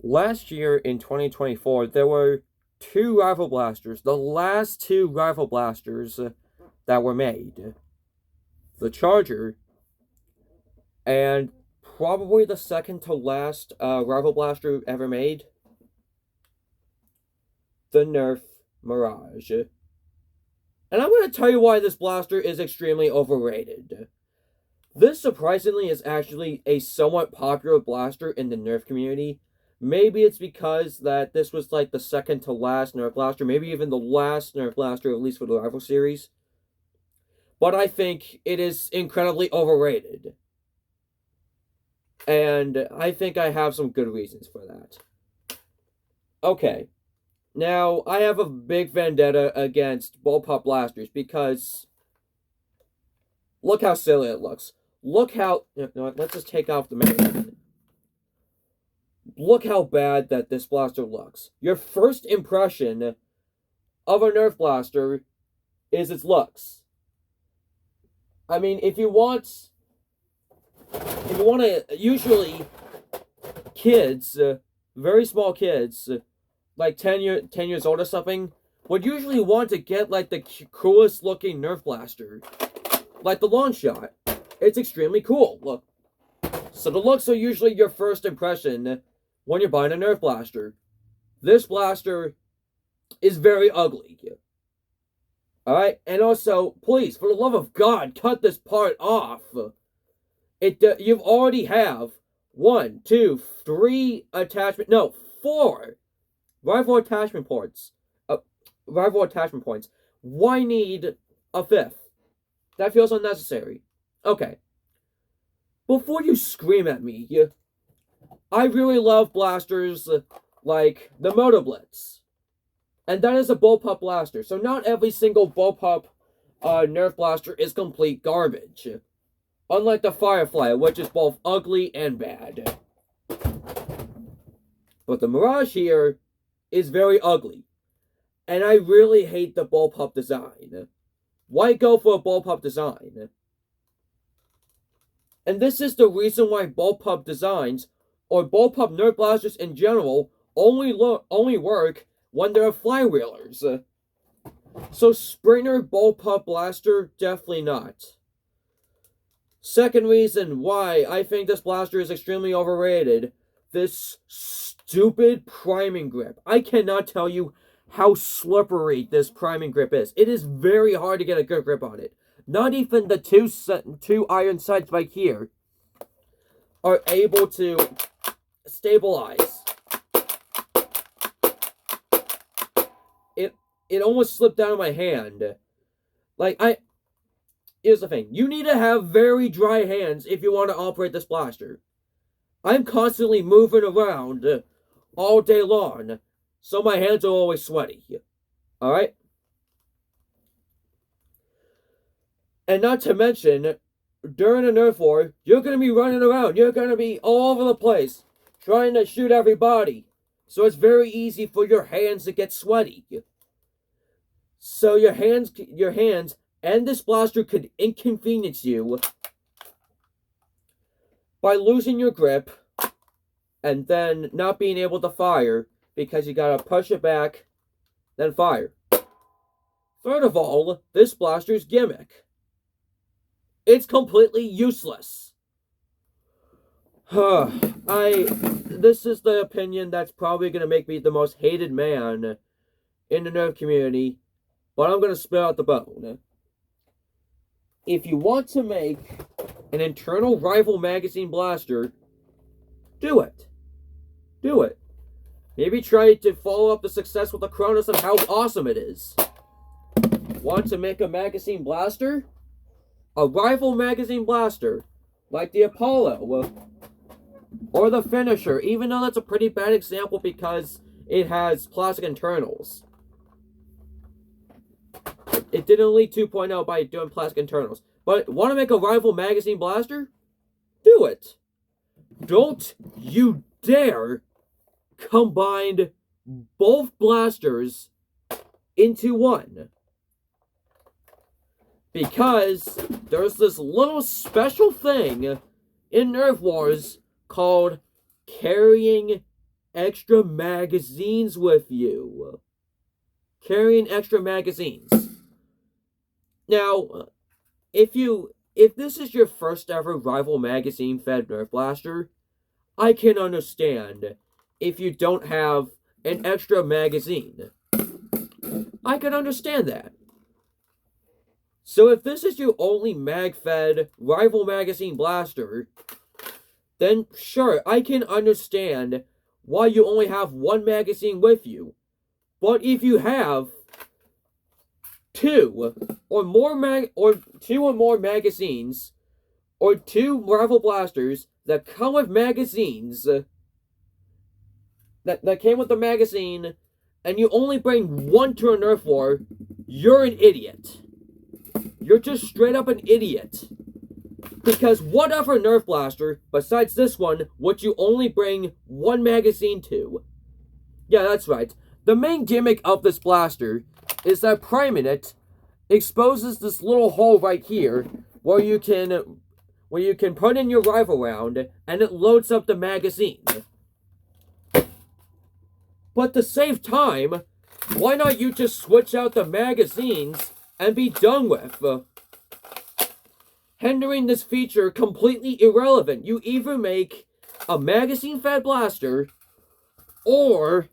Last year in 2024, there were two Rifle Blasters, the last two Rifle Blasters that were made. The Charger, and probably the second to last Rifle Blaster ever made, the NERF Mirage. And I'm going to tell you why this blaster is extremely overrated. This, surprisingly, is actually a somewhat popular blaster in the NERF community. Maybe it's because that this was like the second to last NERF blaster, maybe even the last NERF blaster, at least for the Rifle series. But I think it is incredibly overrated. And I think I have some good reasons for that. Okay. Now, I have a big vendetta against bullpup blasters because look how silly it looks. Look how... let's just take off the magazine. Look how bad that this blaster looks. Your first impression of a Nerf blaster is its looks. I mean, if you want to, usually kids, very small kids, like 10 years old or something, would usually want to get like the coolest looking Nerf blaster, like the Launch Shot. It's extremely cool. Look, so the looks are usually your first impression when you're buying a Nerf blaster. This blaster is very ugly. Alright, and also, please, for the love of God, cut this part off. You've already have 1, 2, 3 attachment, no, 4 rifle attachment points. Rifle attachment points. Why need a 5th? That feels unnecessary. Okay. Before you scream at me, I really love blasters like the Moto Blitz. And that is a bullpup blaster. So not every single bullpup Nerf blaster is complete garbage. Unlike the Firefly, which is both ugly and bad. But the Mirage here is very ugly. And I really hate the bullpup design. Why go for a bullpup design? And this is the reason why bullpup designs, or bullpup Nerf blasters in general, only work when they're flywheelers. So Springer bullpup blaster, definitely not. Second reason why I think this blaster is extremely overrated, this stupid priming grip. I cannot tell you how slippery this priming grip is. It is very hard to get a good grip on it. Not even the two iron sights right here are able to stabilize. It almost slipped out of my hand. Here's the thing. You need to have very dry hands if you want to operate this blaster. I'm constantly moving around all day long, so my hands are always sweaty. Alright? And not to mention, during a Nerf war, you're going to be running around. You're going to be all over the place, trying to shoot everybody. So it's very easy for your hands to get sweaty. So your hands and this blaster could inconvenience you by losing your grip and then not being able to fire because you gotta push it back, then fire. Third of all, this blaster's gimmick. It's completely useless. This is the opinion that's probably gonna make me the most hated man in the Nerf community, but I'm gonna spill out the bone. If you want to make an internal rifle magazine blaster, do it. Do it. Maybe try to follow up the success with the Cronus and how awesome it is. Want to make a magazine blaster? A rifle magazine blaster, like the Apollo, or the Finisher, even though that's a pretty bad example because it has plastic internals. It didn't lead 2.0 by doing plastic internals. But want to make a rifle magazine blaster? Do it. Don't you dare combine both blasters into one. Because there's this little special thing in Nerf Wars called carrying extra magazines with you. Carrying extra magazines. Now, if this is your first ever rival magazine fed Nerf Blaster, I can understand if you don't have an extra magazine. I can understand that. So if this is your only mag-fed rival magazine blaster, then sure, I can understand why you only have one magazine with you. But if you have two or more magazines, or two rival blasters that come with magazines, that came with the magazine, and you only bring one to a Nerf war, you're an idiot. You're just straight up an idiot. Because what other Nerf blaster, besides this one, would you only bring one magazine to? Yeah, that's right. The main gimmick of this blaster is that priming it exposes this little hole right here where you can put in your rifle round and it loads up the magazine. But to save time, why not you just switch out the magazines and be done with? Rendering this feature completely irrelevant. You either make a magazine-fed blaster, or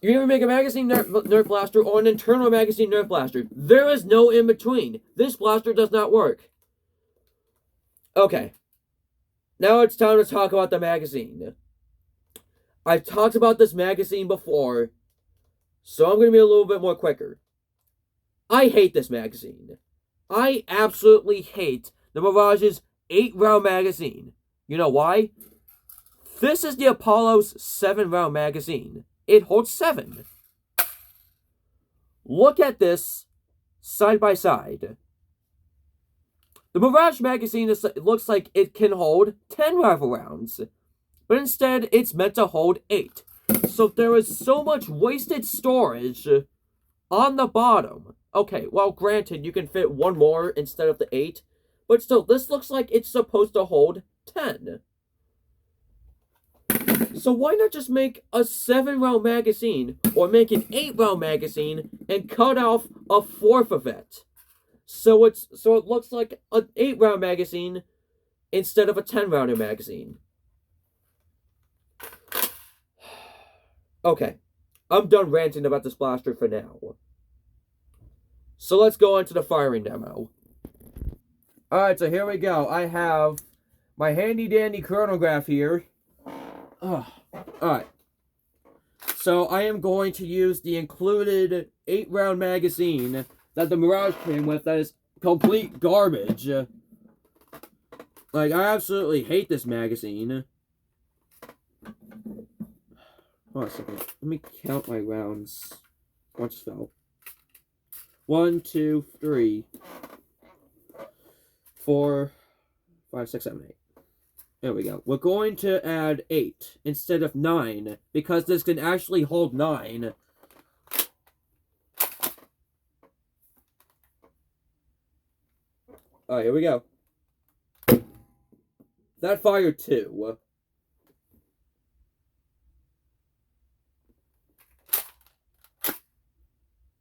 you either make a magazine Nerf blaster or an internal magazine Nerf blaster. There is no in between. This blaster does not work. Okay. Now it's time to talk about the magazine. I've talked about this magazine before, so I'm going to be a little bit more quicker. I hate this magazine. I absolutely hate the Mirage's 8-round magazine. You know why? This is the Apollo's 7-round magazine. It holds 7. Look at this side by side. The Mirage magazine looks like it can hold 10 rifle rounds, but instead it's meant to hold 8. So there is so much wasted storage on the bottom. Okay, well, granted, you can fit one more instead of the 8, but still, this looks like it's supposed to hold 10. So why not just make a 7-round magazine, or make an 8-round magazine, and cut off a fourth of it? So it looks like an 8-round magazine instead of a 10-rounder magazine. Okay, I'm done ranting about this blaster for now. So let's go on to the firing demo. Alright, so here we go. I have my handy-dandy chronograph here. Alright. So I am going to use the included 8-round magazine that the Mirage came with that is complete garbage. Like, I absolutely hate this magazine. Hold on a second. Let me count my rounds. One just fell. 1, 2, 3, 4, 5, 6, 7, 8. There we go. We're going to add 8 instead of 9, because this can actually hold 9. Alright, here we go. That fired 2.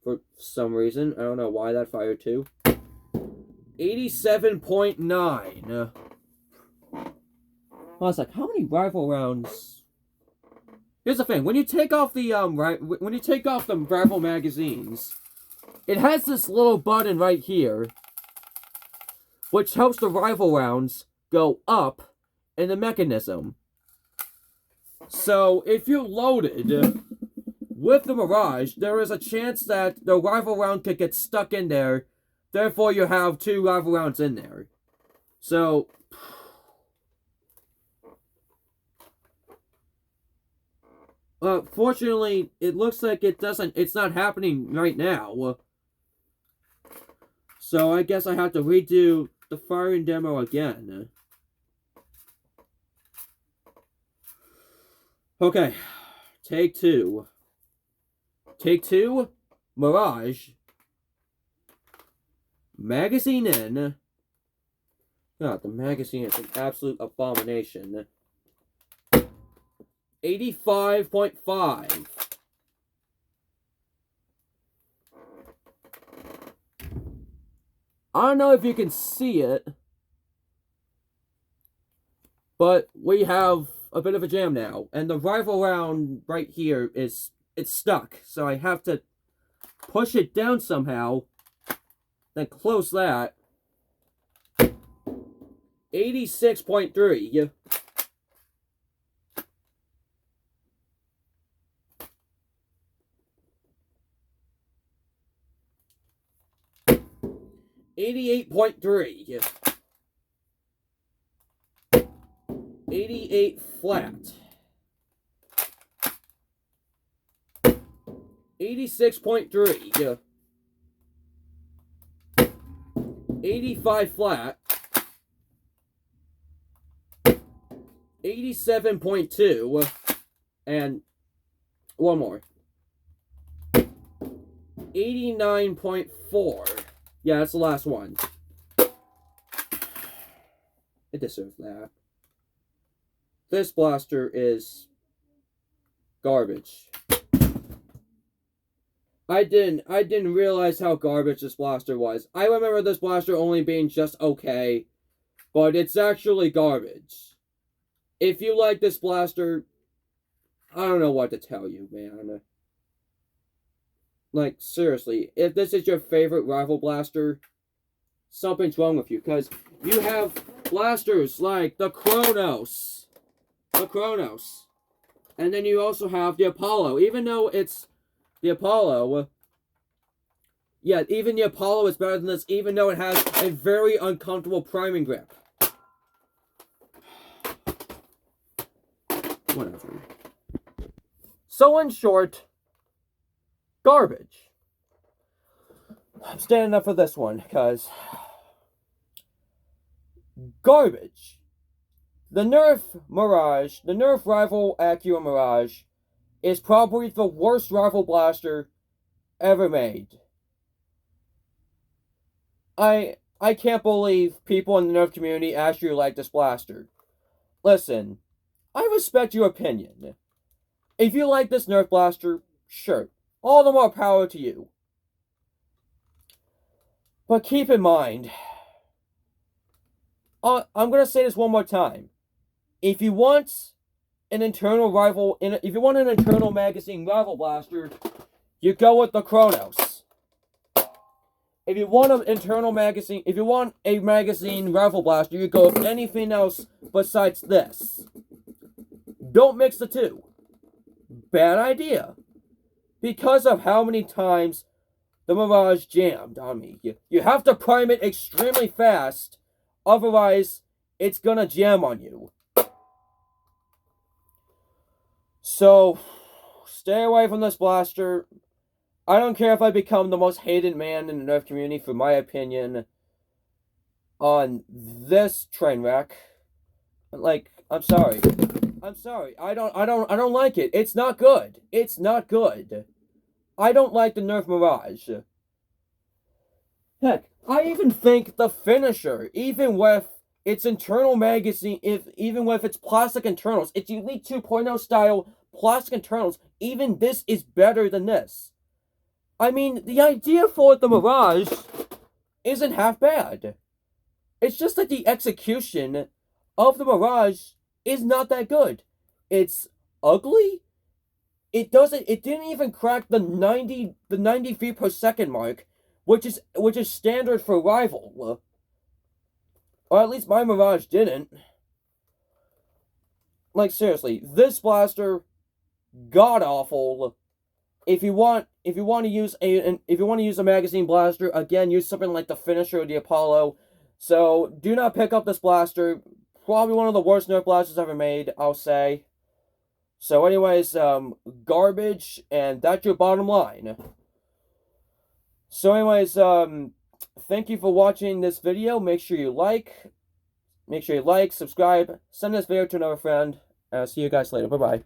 For some reason. I don't know why that fired 2. 87.9. I was like, how many rifle rounds? Here's the thing. When you take off the rifle magazines, it has this little button right here, which helps the rifle rounds go up in the mechanism. So if you're loaded with the Mirage, there is a chance that the rifle round could get stuck in there. Therefore, you have 2 rifle rounds in there. So, fortunately, it looks like it's not happening right now. So, I guess I have to redo the firing demo again. Okay, take 2. Take 2, Mirage. Magazine in. God, the magazine is an absolute abomination. 85.5. I don't know if you can see it, but we have a bit of a jam now, and the rifle round right here it's stuck, so I have to push it down somehow, then close that. 86.3. 88.3. 88 flat. 86.3. 85 flat. 87.2. And one more. 89.4. Yeah, that's the last one. It deserves that. This blaster is garbage. I didn't realize how garbage this blaster was. I remember this blaster only being just okay, but it's actually garbage. If you like this blaster, I don't know what to tell you, man. Like, seriously, if this is your favorite rifle blaster, something's wrong with you, because you have blasters like the Kronos. And then you also have the Apollo. Even though it's the Apollo, yeah, even the Apollo is better than this, even though it has a very uncomfortable priming grip. Whatever. So in short, garbage. I'm standing up for this one, because garbage. The NERF Mirage, the NERF Rifle Accurate Mirage, is probably the worst rifle blaster ever made. I can't believe people in the NERF community actually like this blaster. Listen, I respect your opinion. If you like this NERF blaster, sure, all the more power to you. But keep in mind, I'm gonna say this one more time. If you want an internal rifle, if you want an internal magazine rifle blaster, you go with the Kronos. If you want an internal magazine, if you want a magazine rifle blaster, you go with anything else besides this. Don't mix the two. Bad idea. Because of how many times the Mirage jammed on me. You have to prime it extremely fast, otherwise it's gonna jam on you. So, stay away from this blaster. I don't care if I become the most hated man in the NERF community for my opinion on this train wreck. Like, I'm sorry. I don't like it. It's not good. It's not good. I don't like the NERF Mirage. Heck, I even think the finisher, even with its internal magazine, even with its plastic internals, its Elite 2.0 style plastic internals, even this is better than this. I mean, the idea for the Mirage isn't half bad. It's just that the execution of the Mirage is not that good. It's ugly. It didn't even crack the 90 feet per second mark, which is standard for rival. Or at least my Mirage didn't. Like, seriously, this blaster, god awful. If you want to use a magazine blaster, again, use something like the Finisher or the Apollo. So do not pick up this blaster. Probably one of the worst NERF blasters ever made, I'll say. So anyways, garbage, and that's your bottom line. So anyways, thank you for watching this video. Make sure you like, subscribe, send this video to another friend, and I'll see you guys later. Bye-bye.